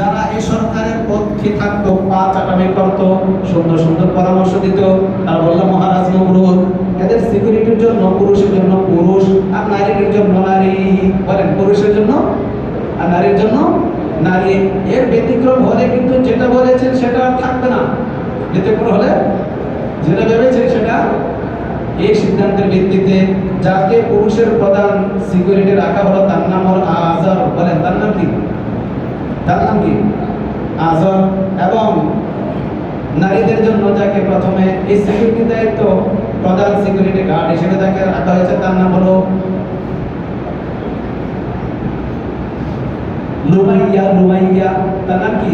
যারা এই সরকারের পক্ষে থাকতো, পা চাটামি করতো, সুন্দর সুন্দর পরামর্শ দিত, তারা বললো মহারাজ নমরুদ, এদের সিকিউরিটির জন্য পুরুষের জন্য পুরুষ আর নারীর জন্য নারী। বলেন, পুরুষের জন্য আর নারীর জন্য নারী। এর ব্যতিক্রম হলে কিন্তু যেটা বলেছেন সেটা আর থাকবে না। ব্যতিক্রম হলে যেটা ভেবেছেন সেটা, এই সিদ্ধান্তের ভিত্তিতে যাকে পুরুষের প্রধান সিকিউরিটি রাখা হলো তার নাম হল আজর। বলেন, তার নাম কি? তার নাম কি? আজর। এবং নারীদের জন্য যাকে প্রথমে এই সিকিউরিটি দায়িত্ব, প্রধান সিকিউরিটি গার্ড হিসেবে যাকে রাখা হয়েছে তার নাম হলো লুমাইয়া। লুমাইয়া, তার নাম কি?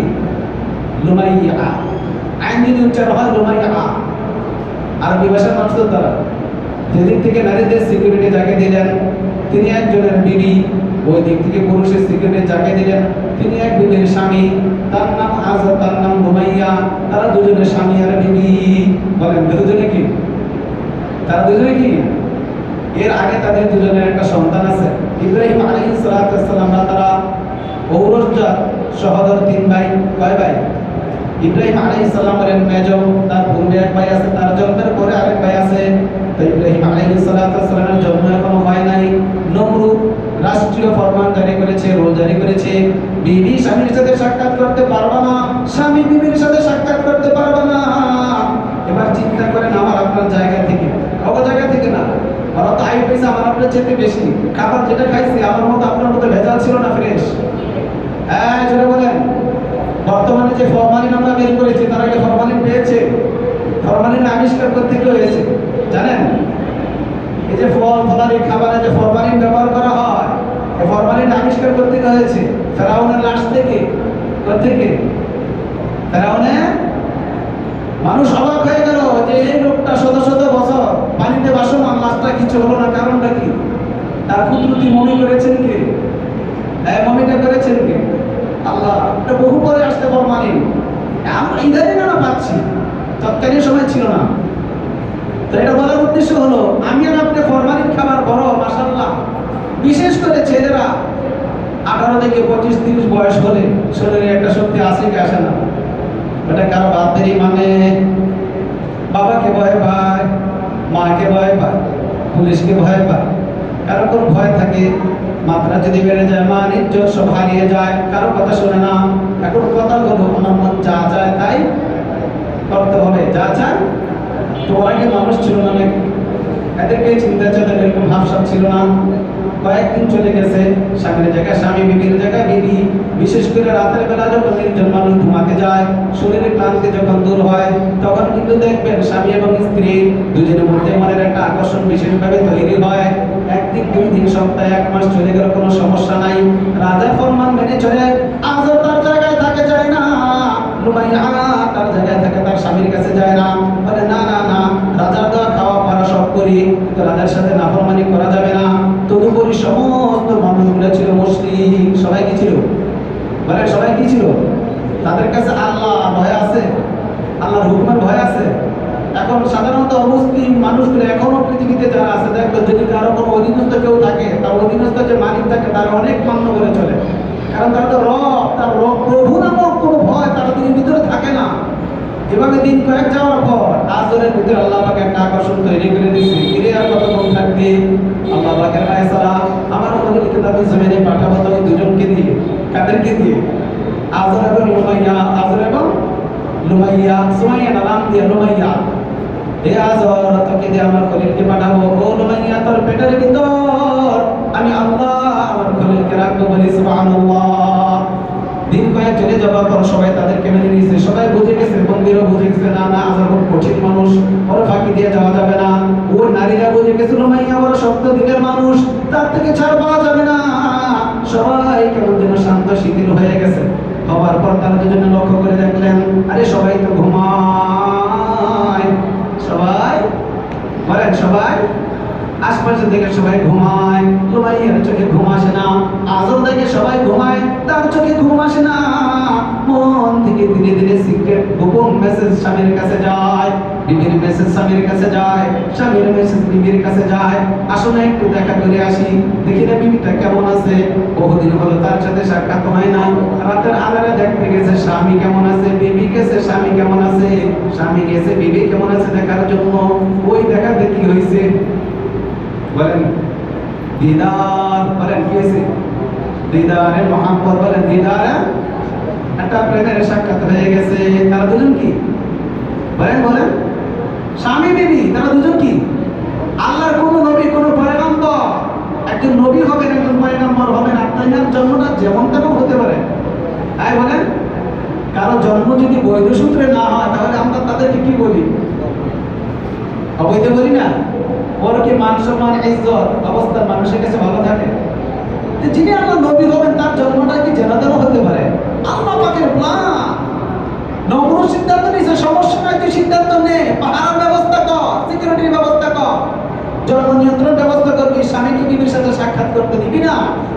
লুমাইয়া। আইনি উচ্চারণ হয় লুমাইয়া। আরবি ভাষার মানুষ তো তারা। যেদিক থেকে নারীদের সিকিউরিটি যাকে দিলেন তিনি একজনের বিবি, ওই দিক থেকে পুরুষের সিকিউরিটি যাকে দিলেন তিনি এক বিবির স্বামী, তার নাম আজর, তার নাম লুমাইয়া। তারা দুজনের স্বামী আর বিবি। বলেন, দুজনে কি? তারা দুজনে কি? এর আগে তাদের দুজনের একটা সন্তান আছে, ইব্রাহিম আলাইহিস সালাম। তারা ঔরসজাত সহোদর, 3 ভাই। কয় ভাই? ইব্রাহিম আলাইহিস সালামের মেজ, তার পূর্বে এক ভাই আছে, তার জন্মের পরে আরেক ভাই আছে। তো ইব্রাহিম আলাইহিস সালামের জন্ম এখনো হয় নাই। নমরুদ রাষ্ট্রীয় ফরমান জারি করেছে, রোল জারি করেছে, বিবি স্বামীর সাথে সাক্ষাৎ করতে পারবে না, স্বামী বিবির সাথে সাক্ষাৎ করতে পারবে না। এবার চিন্তা করেন, আমার আপনার জায়গা থেকে, অন্য জায়গা থেকে না, ওরা তো আয় পয়সা আমার আপনার চেয়ে বেশি, খাবার যেটা খাইছি আমার মতো আপনার মতো ভেজাল ছিল না, ফ্রেশ। হ্যাঁ, জোরে বলেন। বর্তমানে যে ফরমালিন আমরা বের করেছি, তারা কি ফরমালিন পেয়েছে? ফরমালিন আবিষ্কার করতে কি হয়েছে জানেন? এই যে ফল ফলারি খাবারে যে ফরমালিন ব্যবহার করা হয়, এই ফরমালিন আবিষ্কার করতে কি হয়েছে? ফেরাউনের লাশ থেকে। কোথেকে? ফেরাউনের। মানুষ অবাক হয়ে গেল যে এই লোকটা শত শত বছর পানিতে ভাসমান, লাশটা কিছু হলো না, কারণটা কি? তার কুদরতি মমি করেছেন কে? হ্যাঁ, মমিটা করেছেন কে? আল্লাহ। এটা বহু পরে আসতে ফরমালিন, আমরা ইদানিং না পাচ্ছি, তৎকালীন সময় ছিল না। তো এটা বলার উদ্দেশ্য হলো, আমি আর আপনি ফরমালিন খাবার বড়, মাশাআল্লাহ। বিশেষ করে ছেলেরা 18 থেকে 25-30 বয়স হলে শরীরে একটা শক্তি আসে কি আসে না? ওটা কারো বাপেরই মানে, বাবাকে ভয় পায়, মাকে ভয় পায়, পুলিশকে ভয় পায়, কারো কোনো ভয় থাকে, মাত্রা যদি বেড়ে যায়, মান ইজ্জত সব হারিয়ে যায়, কারো কথা শোনে না। এখন কথা হলো, আমার মন যা চায় তাই করতে হবে, যা চায়। তো আগে মানুষ ছিল না নাকি? এদেরকে চিন্তা চলে, এরকম ভাবসাব ছিল না। কয়েকদিন চলে গেছে, স্বামীর জায়গায় স্বামী, বিবির জায়গায় বিবি। বিশেষ করে রাতের বেলা যখন নির্জন মানুষ ঘুমাতে যায়, শরীরের ক্লান্তি যখন দূর হয়, তখন কিন্তু দেখবেন স্বামী এবং স্ত্রী দুজনের মধ্যে মনের একটা আকর্ষণ বিশেষভাবে তৈরি হয়। একদিন, 2 দিন, সপ্তাহে, 1 মাস চলে গেল, কোনো সমস্যা নাই। রাজা ফরমান মেনে চলে, আজও তার জায়গায় থাকে যায় না, লুমাইয়া তার জায়গায় থাকে, তার স্বামীর কাছে যায় না। বলে না না না, রাজার দেওয়া খাওয়া পড়া সব করি, কিন্তু রাজার সাথে নাফরমানি করা যাবে না। তদুপরি সমস্ত মানুষগুলো ছিল মুসলিম। সবাই কি ছিল? বলে, সবাই কি ছিল? তাদের কাছে আল্লাহ ভয় আছে, আল্লাহর হুকুমের ভয় আছে। এখন সাধারণত অমুসলিম মানুষগুলো এখনো পৃথিবীতে যারা আছে, দেখবেন যদি কারো কোনো অধীনস্থ কেউ থাকে, তার অধীনস্থ যে মালিক থাকে তার অনেক মান্য করে চলে। কারণ তারা তো রব, তার রব প্রভু নামক কোনো ভয় তার দিনের ভিতরে থাকে না। এভাবে দিন কয়েক যাওয়ার পর আজরের ভিতরে আল্লাহ পাক একটা আকর্ষণ তৈরি করে দিয়েছে। এর আর কতক্ষণ থাকবে? আল্লাহ পাকের ফয়সালা, আমার আমাদের কিতাবে জমিনে পাঠাবো তবে দুজনকে দিয়ে। কাদেরকে দিয়ে? আজর এবং লুমাইয়া। আজর এবং লুমাইয়া। সুমাইয়া নাম দিয়ে লুমাইয়া। হে আজর, তোকে দিয়ে আমার খলিলকে পাঠাবো। ও লুমাইয়া, তোর পেটের ভিতর আমি আল্লাহ আমার খলিলকে রাখবো। বলি সুবহানাল্লাহ। দিন কয়েক চলে যাবার পর সবাই তাদেরকে মেনে নিয়েছে, সবাই বুঝে গেছে, বন্দীরা বুঝে গেছে, না না, আজর খুব কঠিন মানুষ, ওর ফাঁকি দিয়ে যাওয়া যাবে না। ওই নারীরা বুঝে গেছে, লুমাইয়া বড় শক্ত দিলের মানুষ, তার থেকে ছাড় পাওয়া যাবে না। সবাই কেমন যেন শান্ত শিথিল হয়ে গেছে। হবার পর তারা দুজনে লক্ষ্য করে দেখলেন, আরে সবাই তো ঘুমায়। সবাই বলেন, সবাই আশপাশে দেখে সবাই ঘুমায়, লুমাইয়ার চোখে ঘুম আসে না। আজর দেখে সবাই ঘুমায়, তার চোখে ঘুম আসে না। মন থেকে ধীরে ধীরে সিক্রেট গোপন মেসেজ স্বামীর কাছে যায়, বিবির মেসেজ স্বামীর কাছে যায়, স্বামীর মেসেজ বিবির কাছে যায়, আসো না একটু দেখা করে আসি, দেখি না বিবিটা কেমন আছে, বহুদিন হলো তার সাথে সাক্ষাৎ হয় না। রাতের আধারে দেখতে গেছে স্বামী কেমন আছে, বিবি গেছে স্বামী কেমন আছে, স্বামী গেছে বিবি কেমন আছে দেখার জন্য। ওই দেখাতে কি হয়েছে বলেন? দিদার। বলেন কি হয়েছে? দিদারে মোহাম্মদ। বলেন দিদারে একটা প্রেমের সাক্ষাৎ হয়ে গেছে। তারা দুজন কি বলেন? বলেন স্বামী বিবি, তারা দুজন কি? আল্লাহর কোন নবী, কোন পয়গম্বর, একজন নবী হবেন, একজন পয়গম্বর হবেন, আপনার জন্মটা যেমন তেমন হতে পারে। তাই বলেন, কারো জন্ম যদি বৈধ সূত্রে না হয় তাহলে আমরা তাদেরকে কি বলি? অবৈধ বলি না? ওর কি মান সম্মান ইজ্জত অবস্থা মানুষের কাছে ভালো থাকে? যিনি আল্লাহ নবী হবেন তার জন্মটা কি যেন তেন হতে পারে? আল্লাহ পাকের প্ল্যান। নবুর সিদ্ধান্ত নিয়েছে, সমস্যা নাই, তুই সিদ্ধান্ত নে, পাহারার ব্যবস্থা কর, সিকিউরিটির ব্যবস্থা কর, জন্ম নিয়ন্ত্রণ ব্যবস্থা করবি। স্বামীকে বিবির সাথে সাক্ষাৎ করতে দিবি না,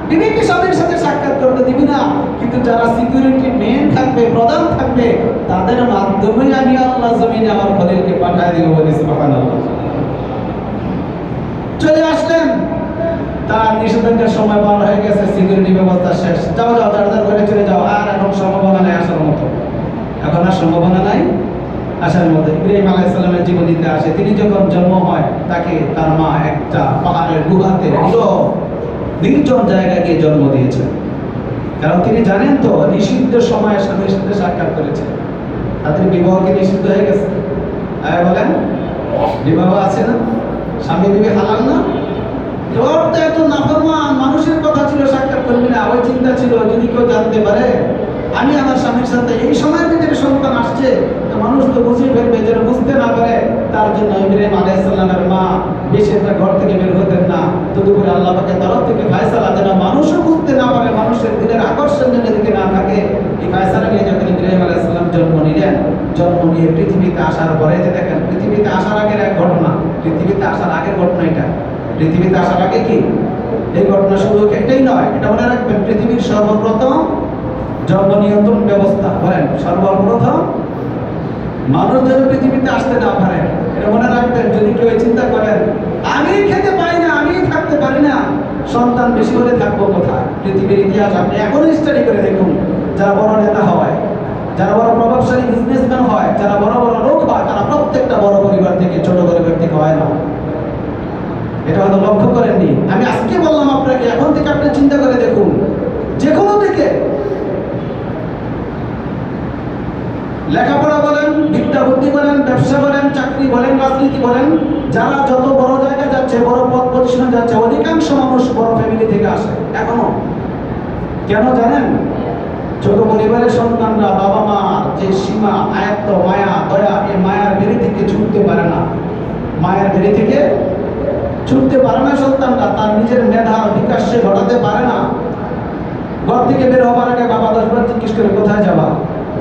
বিবিকে স্বামীর সাথে সাক্ষাৎ করতে দিবি না, কিন্তু যারা সিকিউরিটি মেন থাকবে, প্রধান থাকবে, তাদের মাধ্যমে আমি আল্লাহ জমিনে আমার খলিলকে পাঠায় দিব। বলি সুবহানাল্লাহ। চলে আসলেন, তার নিষেধাজ্ঞার সময় পার হয়ে গেছে, সিকিউরিটি ব্যবস্থা শেষ, যাও যাও চার্জার করে চলে যাও। আর এখন সম্ভাবনা নাই আসার মতো, এখন আর সম্ভাবনা নাই আসার মতো। ইব্রাহিম আলাইহিস সালামের জীবনীতে আসে, তিনি যখন জন্ম হয় তাকে তার মা একটা পাহাড়ের গুহাতে নির্জন জায়গায় গিয়ে জন্ম দিয়েছেন। কারণ তিনি জানেন তো নিষিদ্ধ সময়ে স্বামীর সাথে সাক্ষাৎ করেছে, তাদের বিবাহ কি নিষিদ্ধ হয়ে গেছে? বলেন বিবাহ আছে না? স্বামী বিবি হালাল না? তোর তো এত নাফরমান, মানুষের কথা ছিল সাক্ষাৎ করবি না, ওই চিন্তা ছিল যদি কেউ জানতে পারে আমি আমার স্বামীর সাথে এই সময়ের ভিতরে সন্তান আসছে, তো মানুষ তো বুঝে ফেলবে, যেন বুঝতে না পারে। তার জন্য ইব্রাহিম আলাইহিস সালামের মা বেশি একটা ঘর থেকে বের হতেন না, তদুপরি আল্লাহ পাকের তরফ থেকে ফায়সালা যেন মানুষও বুঝতে না পারে, মানুষের দিলের আকর্ষণ যেন এদিকে না থাকে, এই ফায়সালা নিয়ে যখন ইব্রাহিম আলাইহিস সালাম জন্ম নিলেন, জন্ম নিয়ে পৃথিবীতে আসার পরে যে দেখেন, পৃথিবীতে আসার আগের এক ঘটনা, পৃথিবীতে আসার আগের ঘটনা এটা, পৃথিবীতে আসার আগে কি এই ঘটনা শুধু একটাই নয়, এটা মনে রাখবেন, পৃথিবীর সর্বপ্রথম জন্ম নিয়ন্ত্রণ ব্যবস্থা। বলেন সর্বপ্রথম মানুষ যেন পৃথিবীতে আসতে না পারে, এটা মনে রাখবেন। যদি কেউ চিন্তা করেন আমি খেতে পারি না, আমি থাকতে পারি না, সন্তান বেশি হলে থাকবো কোথায়? পৃথিবীর ইতিহাস আপনি এখনো স্টাডি করে দেখুন, যারা বড় নেতা হয়, যারা বড় প্রভাবশালী বিজনেসম্যান হয়, যারা বড় বড় লোক হয়, তারা প্রত্যেকটা বড় পরিবার থেকে, ছোট পরিবার থেকে হয় না। এটা হয়তো লক্ষ্য করেননি, আমি আজকে বললাম আপনাকে, এখন থেকে আপনি চিন্তা করে দেখুন, যে কোনো দিকে লেখাপড়া বলেন, বিদ্যা বুদ্ধি বলেন, ব্যবসা বলেন, চাকরি বলেন, রাজনীতি বলেন, যারা যত বড় জায়গায় যাচ্ছে, বড় পদ পজিশনে যাচ্ছে, অধিকাংশ মানুষ বড় ফ্যামিলি থেকে আসে এখনো। কেন জানেন? ছোট পরিবারের সন্তানরা বাবা মা যে সীমা, আয়ত্ত, মায়া, দয়া, এই মায়ার বেড়ে থেকে ছুটতে পারে না, মায়ের বেড়ে থেকে ছুটতে পারে না সন্তানরা, তার নিজের মেধার বিকাশ সে ঘটাতে পারে না। ঘর থেকে বের হবার আগে বাবা 10 বার জিজ্ঞেস করে কোথায় যাবা,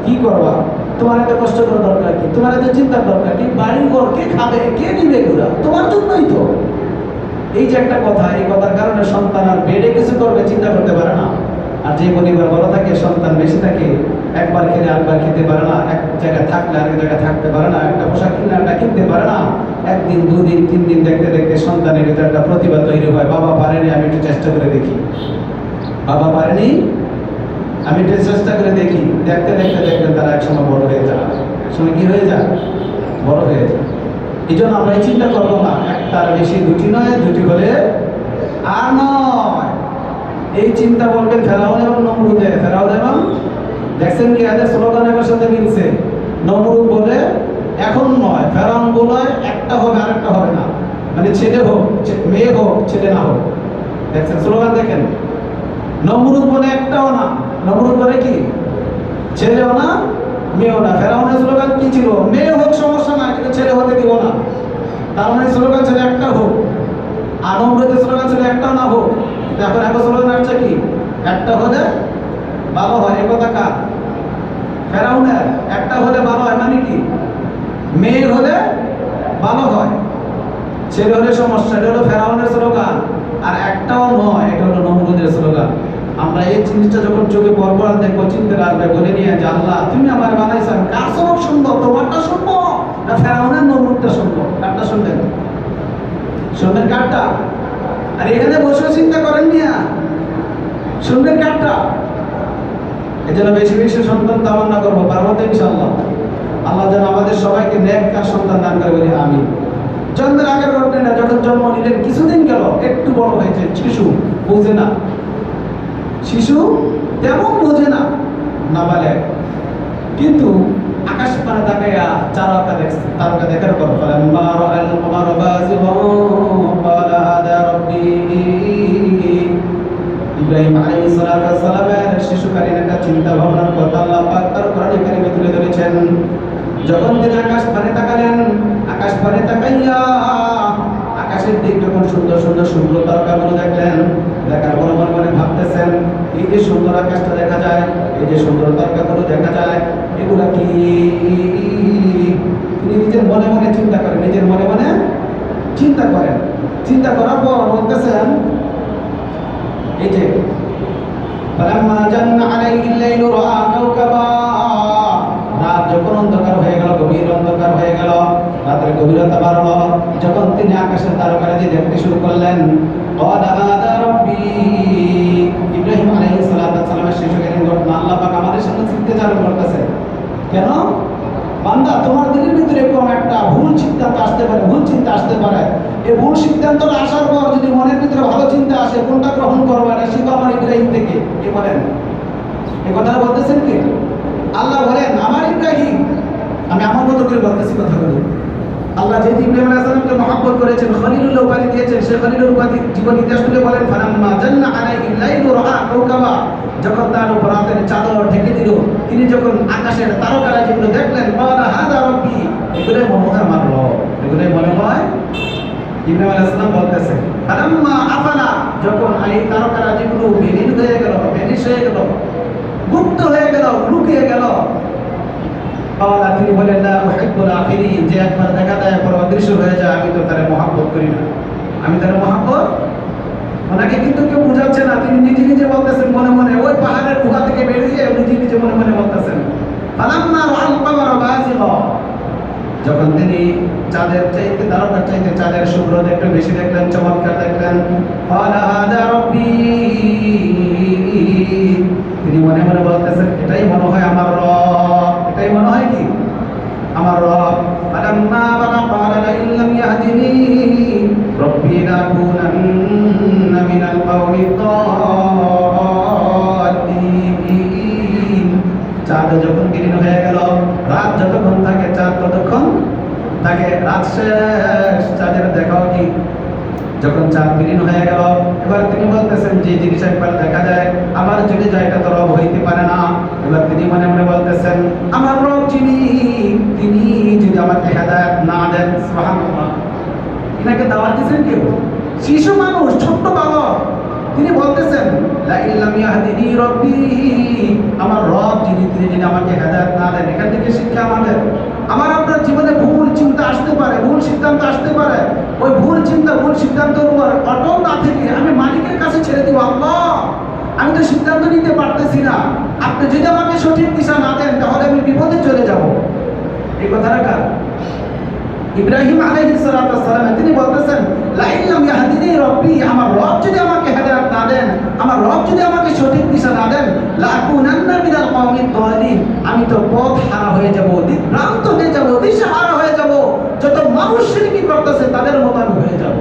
কি করবা, তোমার এত কষ্ট করার দরকার কি, তোমার এত চিন্তার দরকার কি, বাড়ি ঘর কে খাবে, কে নিবে এগুলা, তোমার জন্যই তো। এই যে একটা কথা, এই কথার কারণে সন্তান আর বেড়ে কিছু করবে চিন্তা করতে পারে না। আর যে পরিবার বড় থাকে, সন্তান বেশি থাকে, একবার খেলে আরেকবার খেতে পারে না, এক জায়গায় থাকলে আরেক জায়গায় থাকতে পারে না, একটা পোশাক কিনলে একটা কিনতে পারে না, একদিন দুদিন 3 দিন দেখতে দেখতে সন্তানের ভিতরে একটা প্রতিভা তৈরি হয়, বাবা পারেনি আমি একটু চেষ্টা করে দেখি, বাবা পারেনি আমি একটু চেষ্টা করে দেখি, দেখতে দেখতে দেখবেন তারা একসময় বড় হয়ে যায়, একসময় কি হয়ে যায়? বড় হয়ে যায়। এই জন্য আমরা এই চিন্তা করবো না, একটার বেশি দুটি নয়, দুটি হলে আর নয়। এই চিন্তা বলবেন ফেরাউন এবং নমরুদের। ফেরাউন এবং দেখছেন কি এদের স্লোগান এর সাথে মিলছে। নমরুদ বলে এখন নয়, ফেরাউন বলে একটা হবে আরেকটা হবে না, মানে ছেলে হোক মেয়ে হোক, ছেলে না হোক। দেখছেন স্লোগান দেখেন, নমরুদ বলে একটাও না, নমরুদ বলে কি ছেলেও না মেয়েও না। ফেরাউনের স্লোগান কি ছিল? মেয়ে হোক সমস্যা না, কিন্তু ছেলে হতে দিব না। তার মানে স্লোগান ছিল একটা হোক। আর নমরুদের স্লোগান ছিল একটা না হোক। এখন এখন স্লোগান আসছে কি একটা হলে ভালো হয়। এই কথা কার? ফেরাউনের। একটা হলে ভালো হয় মানে কি? মেয়ে হলে ভালো হয়, ছেলে হলে সমস্যা। এটা হলো ফেরাউনের স্লোগান। আর একটাও নয়, এটা হলো নমরুদের স্লোগান। আমরা এই জিনিসটা যখন চোখে পরপর দেখবো, চিন্তা আসবে, বলে নিয়ে যে আল্লাহ তুমি আমার বানাইছেন, কার সবক শুনবো, তোমারটা শুনবো না ফেরাউনের নমরুদটা শুনবো? কারটা শুনবেন? শুনবেন কারটা? আর এখানে বসে চিন্তা করেন মিয়া, শুনবেন কারটা? এই জন্য বেশি বেশি সন্তান কামনা করবো, পারবো তো ইনশাআল্লাহ। আল্লাহ যেন আমাদের সবাইকে নেককার সন্তান দান করে, বলি আমিন। জন্মের আগের ঘটনা, যখন জন্ম নিলেন কিছুদিন গেল, একটু বড় হয়েছে, শিশু, বোঝে না, শিশু তেমন বোঝে না, নাবালেগ, কিন্তু আকাশ পানে তাকাইয়া তারকা দেখছে। তারকা দেখার পর ফালাম্মা রাআল কমারা বাযিগান ক্বালা হাযা রাব্বী। ইব্রাহিম আলাইহিস সালাতু ওয়াস সালামের শিশুকালীন একটা চিন্তা ভাবনার কথা আল্লাহ পাক তার কোরআনে কারিমে তুলে ধরেছেন। যখন তিনি আকাশ পানে তাকালেন, আকাশ পানে তাকাইয়া আকাশের দিক যখন সুন্দর সুন্দর শুভ্র তারকাগুলো দেখলেন, দেখার পর মনে মনে ভাবতেছেন, এই যে সুন্দর আকাশটা দেখা যায়, এই যে সুন্দর তারকাগুলো দেখা যায়, এগুলা কি? তিনি নিজের মনে মনে চিন্তা করেন, নিজের মনে মনে চিন্তা করেন। চিন্তা করার পর বলতেছেন, এই যে ফালাম্মা জান্না আলাইহিল লাইলু রাআ কাওকাবা, রাত যখন অন্ধকার হয়ে গেল, গভীর অন্ধকার হয়ে গেল, রাতের গভীরতা বাড়লো, যখন তিনি আকাশের তারকারাজি দেখতে শুরু করলেন, ক্বালা হাযা রাব্বী। ইব্রাহিম আলাইহিস সালাতু ওয়াস সালামের শিশুকালীন ঘটনা আল্লাহ পাক আমাদের সামনে চিন্তা চালু করতেছে। কেন? বান্দা, তোমার দিলের ভিতরে কোন একটা ভুল সিদ্ধান্ত আসতে পারে, ভুল চিন্তা আসতে পারে। এই ভুল সিদ্ধান্তটা আসার পর যদি মনের ভিতরে ভালো চিন্তা আসে, কোনটা গ্রহণ করবে? না শিখো আমার ইব্রাহিম থেকে। কি বলেন? এই কথাটা বলতেছেন কি? আল্লাহ বলেন, আমার ইব্রাহিম, আমি আমার মতো করে বলতেছি কথাগুলো। আল্লাহ যে ইব্রাহিম আলাইহিস সালামকে মহব্বত করেছেন, খলিলুল্লাহ উপাধি দিয়েছেন, সেই খলিলুল উপাধি জীবন ইতিহাস তুলে বলেন, ফালাম্মা জান্না আলাইহিল লাইলু রাআ কাওকাবা, যখন তার উপর রাতের চাদর ঢেকে দিল, তিনি যখন আকাশের তারকারাজিগুলো দেখলেন, ক্বালা হাযা রাব্বী, এগুলোই মনে হয় আমার রব, এগুলোই মনে হয়। ইব্রাহিম আলাইহিস সালাম বলতেছে, ফালাম্মা আফালা, যখন এই তারকারাজিগুলো বিলীন হয়ে গেল, ভ্যানিশ হয়ে গেল, গুপ্ত হয়ে গেল, লুকিয়ে গেল, তিনি বলেন, লা উহিব্বুল আফিলিন, যে একবার দেখা দেয় পর অদৃশ্য হয়ে যায়, আমি তো তার মহব্বত করি না, আমি তার মহব্বত। ওনাকে কিন্তু কেউ বুঝাচ্ছে না, তিনি নিজে নিজে বলতেছেন মনে মনে, ওই পাহাড়ের গুহা থেকে বেরিয়ে নিজে নিজে মনে মনে বলতেছেন। ফালাম্মা রাআল কমারা বাযিগা, যখন তিনি চাঁদের চাইতে, তারকার চাইতে চাঁদের শুভ্রতা একটু বেশি দেখলেন, চমৎকার দেখলেন, ক্বালা হাযা রাব্বী, তিনি মনে মনে বলতেছেন, এটাই মনে হয় আমার রব, এটাই মনে হয় কি আমার রব। ফালাম্মা বালাগা ক্বালা লাইন লাম ইয়াহদিনি রাব্বী লাকুনান্না মিনাল কওমি দ্দাল্লিন। চাঁদ যখন বিলীন হয়ে গেল, রাত যতক্ষণ থাকে চাঁদ ততক্ষণ থাকে, রাত শেষ, চাঁদের দেখাও কি? যখন চাঁদ বিলীন হয়ে গেল, এবার তিনি বলতেছেন, যে জিনিস একবার দেখা যায় আবার চলে যায়, এটা তো রব হইতে পারে না। এবার তিনি মনে মনে বলতেছেন, আমার রব যিনি, তিনি যদি আমাকে হেদায়েত না দেন, সুবহানাল্লাহ, এনাকে দাওয়াত দিয়েছেন কেউ? শিশু মানুষ, ছোট্ট বালক, তিনি বলতেছেন, লা ইল্লাম ইয়াহদিনি রাব্বী, আমার রব যিনি, তিনি যদি আমাকে হেদায়েত না দেন। এখান থেকে শিক্ষা আমাদের, আমার আপনার জীবনে ভুল চিন্তা আসতে পারে, ভুল সিদ্ধান্ত আসতে পারে, ওই ভুল চিন্তা, ভুল সিদ্ধান্তের উপর অটল না থেকে আমি মালিকের কাছে ছেড়ে দিব, আল্লাহ আমি তো সিদ্ধান্ত নিতে পারতেছি না, আপনি যদি আমাকে সঠিক দিশা না দেন তাহলে আমি বিপদে চলে যাব। এই কথাটা কার? ইব্রাহিম আলাইহিস সালাতু ওয়াস সালাম, তিনি বলতেছেন, লা ইল্লাম ইয়াহদিনি রাব্বী, আমার রব যদি আমাকে হেদায়েত না দেন, আমার রব যদি আমাকে সঠিক দিশা না দেন, লাকুনান্না মিনাল কওমি দ্দালিন, আমি তো পথ হারা হয়ে যাব, দিকভ্রান্ত হয়ে যাব, দিশা হারা হয়ে যাব, যত মানুষ শিরকি করতেছে তাদের মতো আমি হয়ে যাব।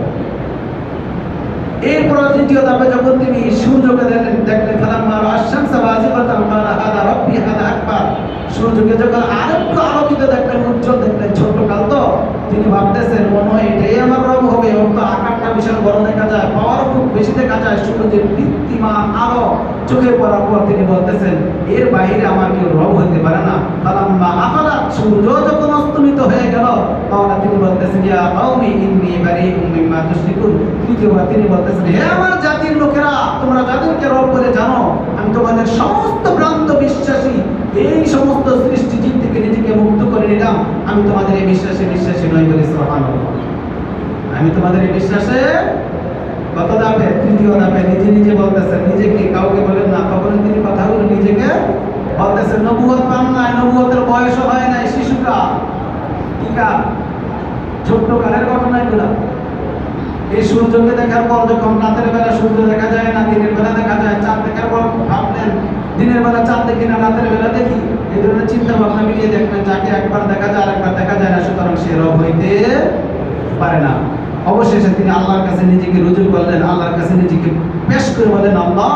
এরপর দ্বিতীয় ধাপে যখন তিনি সূর্যকে দেখলেন, ফালাম্মা আশ-শামসা বাযিগাতান ক্বালা হাযা রাব্বী হাযা আকবার, সূর্যকে যখন আরেকটু আলোকিত দেখলেন, উজ্জ্বল দেখলেন, ছোট্ট কাল তো, তিনি ভাবতেছেন, মনে হয় এটাই আমার রব হবে। ওর তো আকারটা বিশাল বড় দেখা যায়, পাওয়ার খুব বেশি দেখা যায়, সূর্যের দীপ্তিমান আলো চোখে পড়ার পর তিনি বলতেছেন, এর বাইরে আমার কেউ রব হইতে পারে না। ফালাম্মা আফালাত, সূর্য যখন অস্তমিত হয়ে গেল, তখন তিনি বলতেছেন, ইয়া কওমি ইন্নী বারীউম মিম্মা তুশরিকুন। তৃতীয়বার তিনি বলতেছেন, হে আমার জাতির লোকেরা, তোমরা যাদেরকে রব বলে জানো, আমি তোমাদের সমস্ত ভ্রান্ত বিশ্বাসী, এই সমস্ত সৃষ্টি জীব থেকে নিজেকে মুক্ত করে নিলাম, আমি তোমাদের এই বিশ্বাসে বিশ্বাসী নই বলে। সুবহানাল্লাহ, আমি তোমাদের এই বিশ্বাসে কত ধাপে? তৃতীয় ধাপে নিজে নিজে বলতেছেন, নিজেকে, কাউকে বলেন না, তখন তিনি কথাগুলো নিজেকে বলতেছেন। নবুয়ত পান নাই, নবুয়তের বয়স হয় নাই, শিশুকা, কি আগেকার ছোট্ট কালের ঘটনা এগুলো। এই সূর্যকে দেখার পর যখন রাতের বেলা সূর্য দেখা যায় না, দিনের বেলা দেখা যায়, চাঁদ দেখার পর ভাবলেন দিনের বেলা চাঁদ দেখি না, রাতের বেলা দেখি, এই ধরনের চিন্তা ভাবনা মিলিয়ে দেখবেন যাকে একবার দেখা যায় আর একবার দেখা যায় না, সুতরাং সে রব হইতে পারে না। অবশেষে তিনি আল্লাহর কাছে নিজেকে রুজু করলেন, আল্লাহর কাছে নিজেকে পেশ করে বলেন, আল্লাহ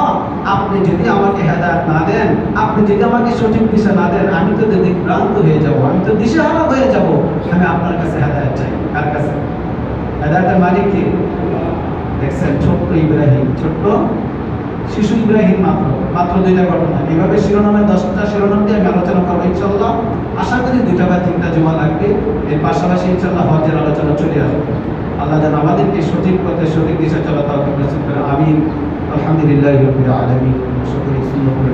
আপনি যদি আমাকে হেদায়েত না দেন, আপনি যদি আমাকে সঠিক দিশা না দেন, আমি তো দিকভ্রান্ত হয়ে যাব, আমি তো দিশেহারা হয়ে যাব। আমি আপনার কাছে হেদায়েত চাই। কার কাছে? হেদায়েতের মালিক কে? দেখছেন, ছোট্ট ইব্রাহিম, ছোট্ট শিশু ইব্রাহিম, মাত্র দুইটা ঘটনা। এইভাবে শিরোনামে 10টা শিরোনাম দিয়ে আমি আলোচনা করবো ইনশাল্লাহ। আশা করি 2টা বা 3টা জমা লাগবে। এর পাশাপাশি ইনশাল্লাহ হজের আলোচনা চলে আসবে। আল্লাহ যেন আমাদেরকে সঠিক পথে সঠিক দিশা চলা তৌফিক নসিব করেন। আমিন। আলহামদুলিল্লাহি রাব্বিল আলামিন। শুকরিয়া সুন্নাহ করে